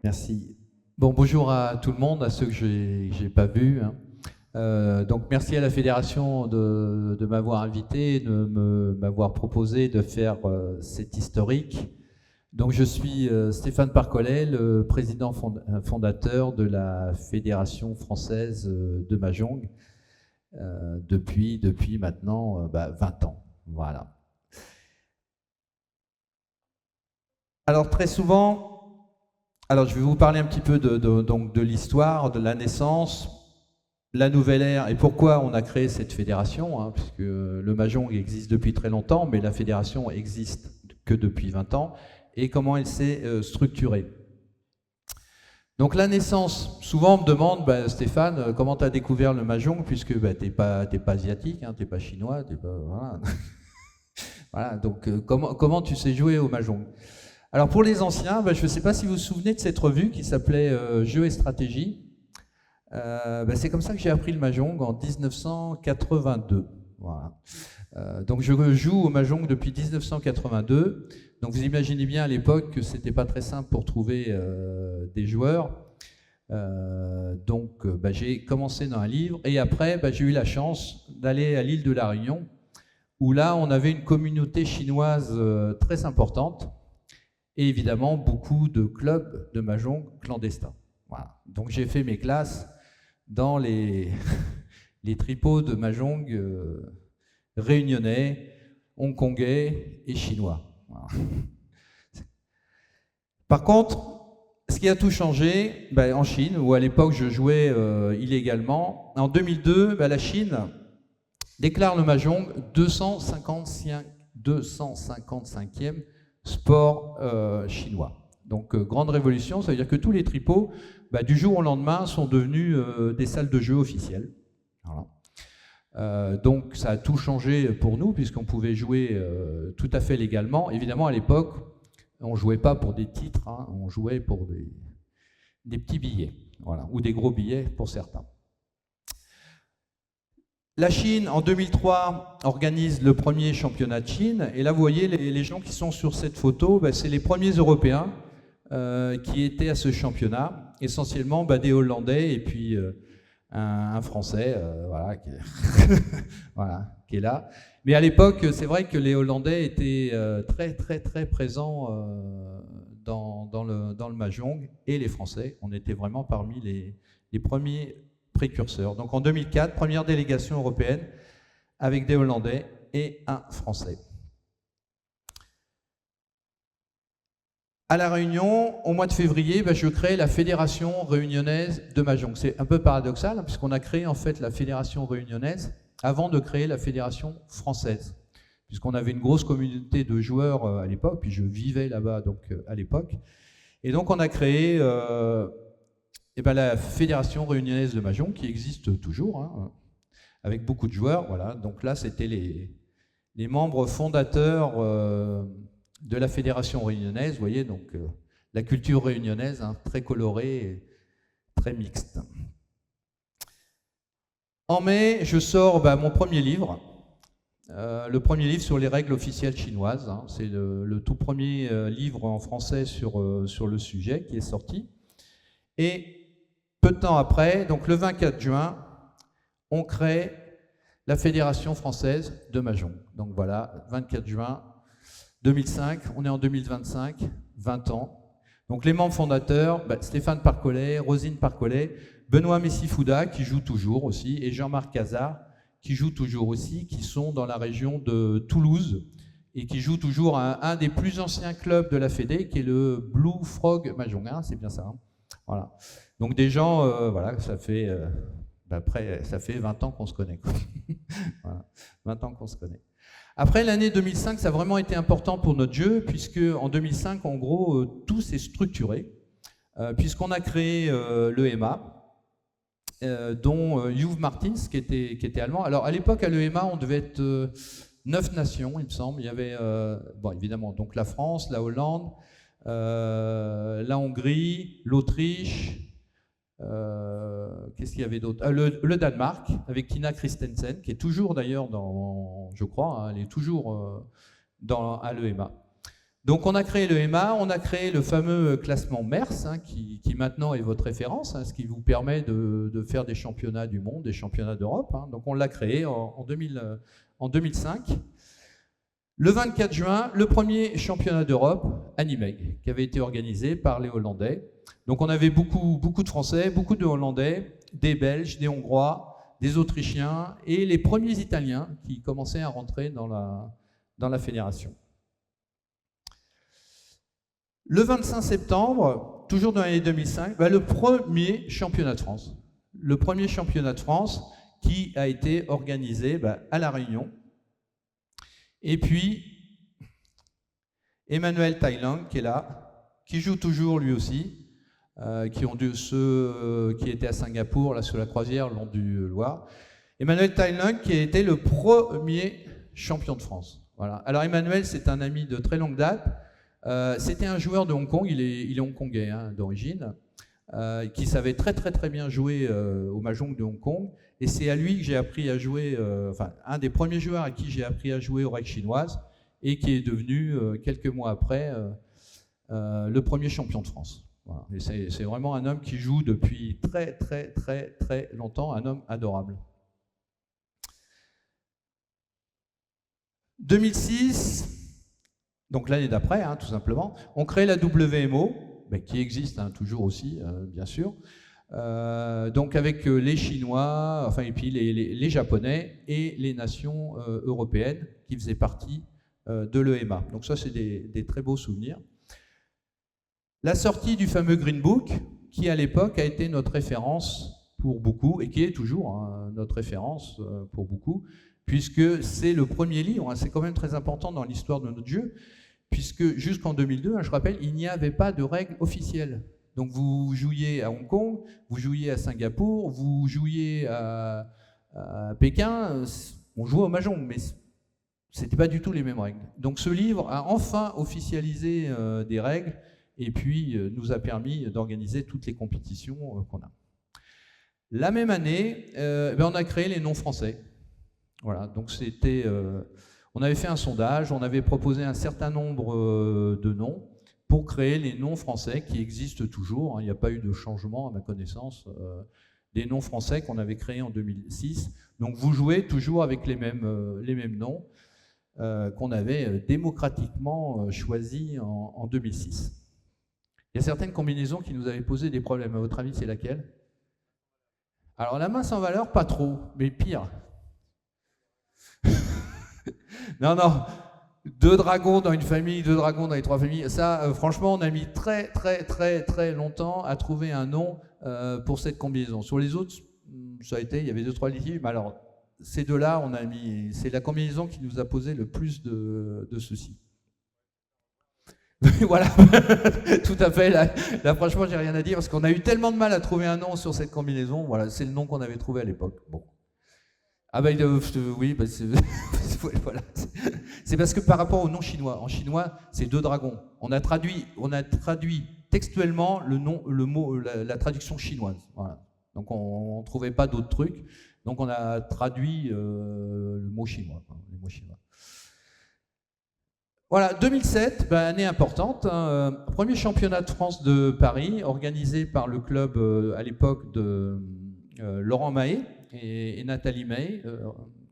Merci. Bon, bonjour à tout le monde, à ceux que j'ai pas vus, hein. Donc merci à la fédération de m'avoir invité, m'avoir proposé de faire cet historique. Donc je suis Stéphane Parcollet, le président fondateur de la Fédération française de Mahjong depuis maintenant 20 ans. Voilà. Alors très souvent, je vais vous parler un petit peu donc de l'histoire, de la naissance, la nouvelle ère et pourquoi on a créé cette fédération, hein, puisque le Mahjong existe depuis très longtemps, mais la fédération existe que depuis 20 ans, et comment elle s'est structurée. Donc la naissance, souvent on me demande, Stéphane, comment tu as découvert le Mahjong, puisque t'es pas asiatique, hein, t'es pas chinois, voilà. Voilà, donc comment tu sais jouer au Mahjong? Alors pour les anciens, je ne sais pas si vous vous souvenez de cette revue qui s'appelait Jeux et stratégie. C'est comme ça que j'ai appris le Mahjong en 1982. Voilà. Donc je joue au Mahjong depuis 1982. Donc vous imaginez bien à l'époque que c'était pas très simple pour trouver des joueurs. J'ai commencé dans un livre et après j'ai eu la chance d'aller à l'île de la Réunion où là on avait une communauté chinoise très importante et évidemment beaucoup de clubs de Mahjong clandestins. Voilà. Donc j'ai fait mes classes dans les tripots de Mahjong réunionnais, hongkongais et chinois. Voilà. Par contre, ce qui a tout changé, en Chine, où à l'époque je jouais illégalement, en 2002, la Chine déclare le Mahjong 255e sport chinois. Donc grande révolution, ça veut dire que tous les tripots, du jour au lendemain, sont devenus des salles de jeu officielles. Voilà. Donc ça a tout changé pour nous, puisqu'on pouvait jouer tout à fait légalement. Évidemment, à l'époque, on ne jouait pas pour des titres, hein, on jouait pour des petits billets, voilà, ou des gros billets pour certains. La Chine, en 2003, organise le premier championnat de Chine. Et là, vous voyez, les gens qui sont sur cette photo, c'est les premiers Européens qui étaient à ce championnat, essentiellement des Hollandais et puis un Français voilà, qui est là. Mais à l'époque, c'est vrai que les Hollandais étaient très présents dans le Mahjong, et les Français, on était vraiment parmi les premiers précurseurs. Donc en 2004, première délégation européenne avec des Hollandais et un Français. À La Réunion, au mois de février, je crée la Fédération réunionnaise de Mahjong. C'est un peu paradoxal, hein, puisqu'on a créé en fait la Fédération réunionnaise avant de créer la Fédération française, puisqu'on avait une grosse communauté de joueurs à l'époque, puis je vivais là-bas à l'époque. Et donc on a créé la Fédération réunionnaise de Mahjong, qui existe toujours, hein, avec beaucoup de joueurs. Voilà. Donc là, c'était les membres fondateurs de la Fédération réunionnaise. Vous voyez, donc la culture réunionnaise, hein, très colorée et très mixte. En mai, je sors mon premier livre, le premier livre sur les règles officielles chinoises. Hein. C'est le tout premier livre en français sur le sujet qui est sorti. Et peu de temps après, donc le 24 juin, on crée la Fédération française de Mahjong. Donc voilà, 24 juin 2005, on est en 2025, 20 ans. Donc les membres fondateurs, Stéphane Parcollet, Rosine Parcollet, Benoît Messifouda, qui joue toujours aussi, et Jean-Marc Cazard, qui joue toujours aussi, qui sont dans la région de Toulouse, et qui joue toujours à un des plus anciens clubs de la Fédé, qui est le Blue Frog Mahjong, hein, c'est bien ça. Hein. Voilà. Donc des gens, voilà, ça fait ça fait 20 ans qu'on se connaît. Voilà, 20 ans qu'on se connaît. Après l'année 2005, ça a vraiment été important pour notre jeu, puisque en 2005, en gros, tout s'est structuré, puisqu'on a créé l'EMA, dont Juve Martins, qui était allemand. Alors à l'époque, à l'EMA, on devait être 9 nations, il me semble. Il y avait, évidemment, donc la France, la Hollande, la Hongrie, l'Autriche, qu'est-ce qu'il y avait d'autre, le Danemark, avec Tina Christensen, qui est toujours d'ailleurs je crois, hein, elle est toujours à l'EMA. Donc on a créé le EMA, on a créé le fameux classement MERS, hein, qui maintenant est votre référence, hein, ce qui vous permet de faire des championnats du monde, des championnats d'Europe. Hein. Donc on l'a créé en 2005. Le 24 juin, le premier championnat d'Europe à Nîmes, qui avait été organisé par les Hollandais. Donc on avait beaucoup de Français, beaucoup de Hollandais, des Belges, des Hongrois, des Autrichiens et les premiers Italiens qui commençaient à rentrer dans la fédération. Le 25 septembre, toujours dans l'année 2005, le premier championnat de France. Le premier championnat de France qui a été organisé à La Réunion. Et puis, Emmanuel Thailand qui est là, qui joue toujours lui aussi, qui ont dû ceux qui étaient à Singapour, là sur la croisière, le long du Loire. Emmanuel Thailand qui a été le premier champion de France. Voilà. Alors Emmanuel, c'est un ami de très longue date. C'était un joueur de Hong Kong, il est hongkongais hein, d'origine, qui savait très bien jouer au Mahjong de Hong Kong. Et c'est à lui que j'ai appris à jouer, un des premiers joueurs à qui j'ai appris à jouer aux règles chinoises et qui est devenu, quelques mois après, le premier champion de France. Voilà. Et c'est vraiment un homme qui joue depuis très longtemps, un homme adorable. 2006, donc l'année d'après, hein, tout simplement, on crée la WMO, qui existe hein, toujours aussi, bien sûr. Donc avec les Chinois, et puis les Japonais et les nations européennes qui faisaient partie de l'EMA. Donc ça, c'est des très beaux souvenirs. La sortie du fameux Green Book, qui à l'époque a été notre référence pour beaucoup, et qui est toujours hein, notre référence pour beaucoup, puisque c'est le premier livre, hein, c'est quand même très important dans l'histoire de notre jeu, puisque jusqu'en 2002, hein, je rappelle, il n'y avait pas de règles officielles. Donc vous jouiez à Hong Kong, vous jouiez à Singapour, vous jouiez à Pékin, on jouait au Mahjong, mais ce n'était pas du tout les mêmes règles. Donc ce livre a enfin officialisé des règles et puis nous a permis d'organiser toutes les compétitions qu'on a. La même année, on a créé les noms français. Voilà, donc c'était, on avait fait un sondage, on avait proposé un certain nombre de noms pour créer les noms français qui existent toujours. Il n'y a pas eu de changement à ma connaissance des noms français qu'on avait créés en 2006. Donc vous jouez toujours avec les mêmes noms qu'on avait démocratiquement choisis en 2006. Il y a certaines combinaisons qui nous avaient posé des problèmes. À votre avis, c'est laquelle? Alors la main sans valeur, pas trop, mais pire. Non. 2 dragons dans une famille, 2 dragons dans les 3 familles. Ça, franchement, on a mis très longtemps à trouver un nom pour cette combinaison. Sur les autres, ça a été, il y avait 2-3 litiges, mais alors ces deux-là, on a mis, c'est la combinaison qui nous a posé le plus de soucis. Voilà, tout à fait. Là, franchement, j'ai rien à dire parce qu'on a eu tellement de mal à trouver un nom sur cette combinaison. Voilà, c'est le nom qu'on avait trouvé à l'époque. Bon. Ah oui, voilà. C'est parce que par rapport au nom chinois, en chinois, c'est 2 dragons. On a traduit textuellement la traduction chinoise. Voilà. Donc on ne trouvait pas d'autres trucs. Donc on a traduit le mot chinois, les mots chinois. Voilà, 2007, année importante. Hein, premier championnat de France de Paris, organisé par le club à l'époque de Laurent Mahé et Nathalie Mahé,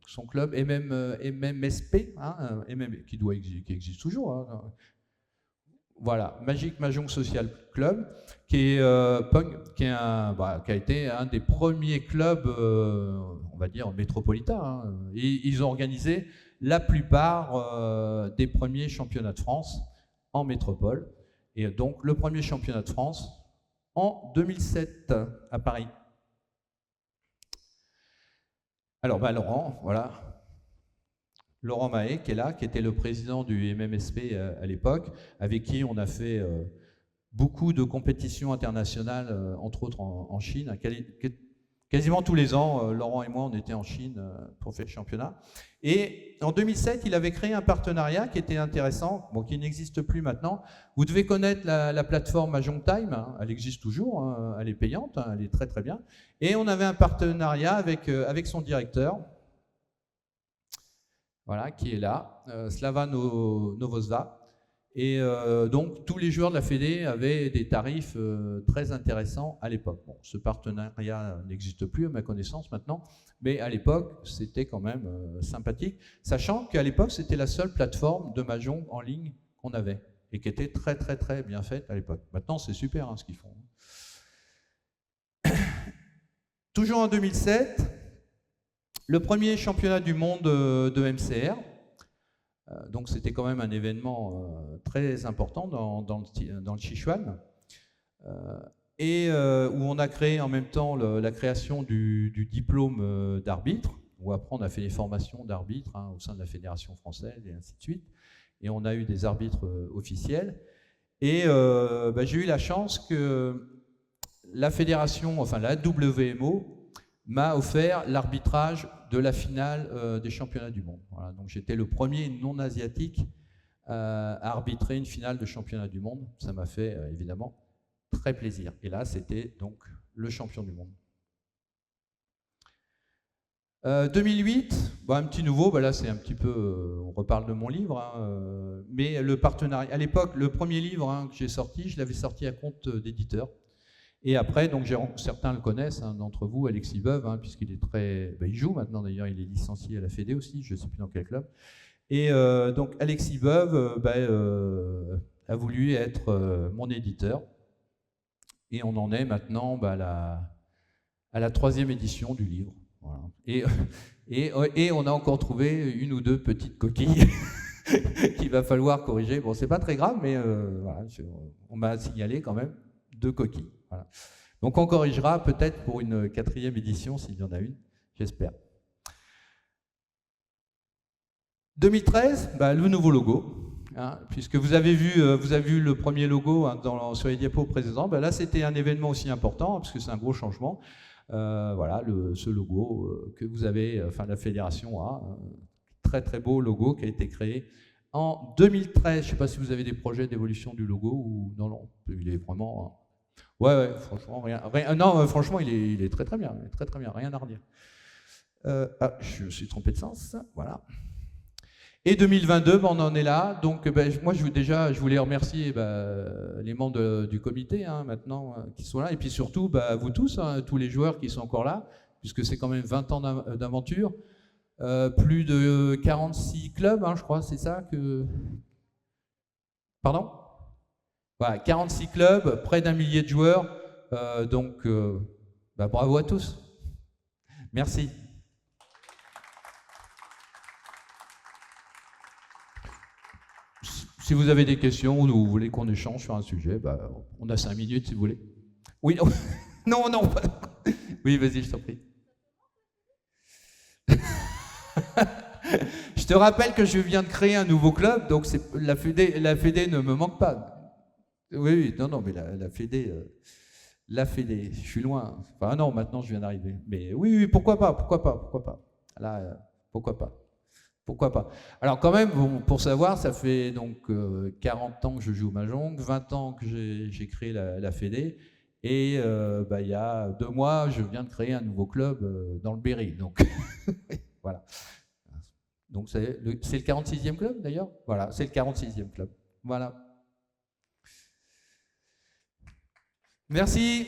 son club MMSP, hein, qui existe toujours. Hein. Voilà, Magic Mahjong Social Club, qui a été un des premiers clubs, on va dire, métropolitains. Hein. Et ils ont organisé la plupart des premiers championnats de France en métropole. Et donc, le premier championnat de France en 2007 à Paris. Alors, Laurent, voilà. Laurent Mahé, qui est là, qui était le président du MMSP à l'époque, avec qui on a fait beaucoup de compétitions internationales, entre autres en Chine. Quasiment tous les ans, Laurent et moi, on était en Chine pour faire le championnat. Et en 2007, il avait créé un partenariat qui était intéressant, qui n'existe plus maintenant. Vous devez connaître la plateforme Mahjong Time, hein, elle existe toujours, hein, elle est payante, hein, elle est très bien. Et on avait un partenariat avec son directeur, voilà, qui est là, Slava Novozda. Et donc, tous les joueurs de la Fédé avaient des tarifs très intéressants à l'époque. Bon, ce partenariat n'existe plus à ma connaissance maintenant, mais à l'époque, c'était quand même sympathique, sachant qu'à l'époque, c'était la seule plateforme de Mahjong en ligne qu'on avait, et qui était très, très, très bien faite à l'époque. Maintenant, c'est super hein, ce qu'ils font. Toujours en 2007, le premier championnat du monde de MCR. Donc c'était quand même un événement très important dans le Sichuan, et où on a créé en même temps la création du diplôme d'arbitre, où après on a fait les formations d'arbitre hein, au sein de la Fédération française et ainsi de suite, et on a eu des arbitres officiels, et j'ai eu la chance que la fédération, enfin la WMO, m'a offert l'arbitrage de la finale des championnats du monde. Voilà, donc j'étais le premier non-asiatique à arbitrer une finale de championnat du monde. Ça m'a fait évidemment très plaisir. Et là, c'était donc le champion du monde. 2008, un petit nouveau, là c'est un petit peu, on reparle de mon livre, hein, mais le partenariat, à l'époque, le premier livre hein, que j'ai sorti, je l'avais sorti à compte d'éditeur. Et après, donc certains le connaissent hein, d'entre vous, Alexis Beuve, hein, puisqu'il est très, il joue maintenant d'ailleurs, il est licencié à la Fédé aussi, je ne sais plus dans quel club. Et donc Alexis Beuve a voulu être mon éditeur, et on en est maintenant à la 3e édition du livre. Voilà. Et on a encore trouvé une ou deux petites coquilles qu'il va falloir corriger. Bon, c'est pas très grave, mais voilà, on m'a signalé quand même 2 coquilles. Voilà. Donc on corrigera peut-être pour une 4e édition, s'il y en a une, j'espère. 2013, le nouveau logo, hein, puisque vous avez vu le premier logo hein, sur les diapos précédents, là c'était un événement aussi important, parce que c'est un gros changement. Voilà, ce logo que vous avez, enfin la fédération a, un très très beau logo qui a été créé en 2013. Je ne sais pas si vous avez des projets d'évolution du logo ou non, il est vraiment... Ouais, franchement, non, franchement, il est très très bien, rien à redire. Je me suis trompé de sens, voilà. Et 2022, on en est là. Donc, moi, je voulais remercier les membres du comité hein, maintenant qui sont là, et puis surtout vous tous, hein, tous les joueurs qui sont encore là, puisque c'est quand même 20 ans d'aventure, plus de 46 clubs, hein, je crois, c'est ça que. Pardon ? Voilà, 46 clubs, près d'1 millier de joueurs, donc bravo à tous. Merci. Si vous avez des questions ou vous voulez qu'on échange sur un sujet, on a 5 minutes si vous voulez. Oui, non. Oui, vas-y, je t'en prie. Je te rappelle que je viens de créer un nouveau club, donc la Fédé ne me manque pas. Oui, non, mais la Fédé, je suis loin. Enfin non, maintenant je viens d'arriver. Mais oui, pourquoi pas. Là, pourquoi pas. Alors quand même, pour savoir, ça fait donc 40 ans que je joue au Mahjong, 20 ans que j'ai créé la Fédé, et il y a 2 mois, je viens de créer un nouveau club dans le Berry. Donc voilà. Donc c'est le 46e club d'ailleurs. Voilà, c'est le 46e club. Voilà. Merci.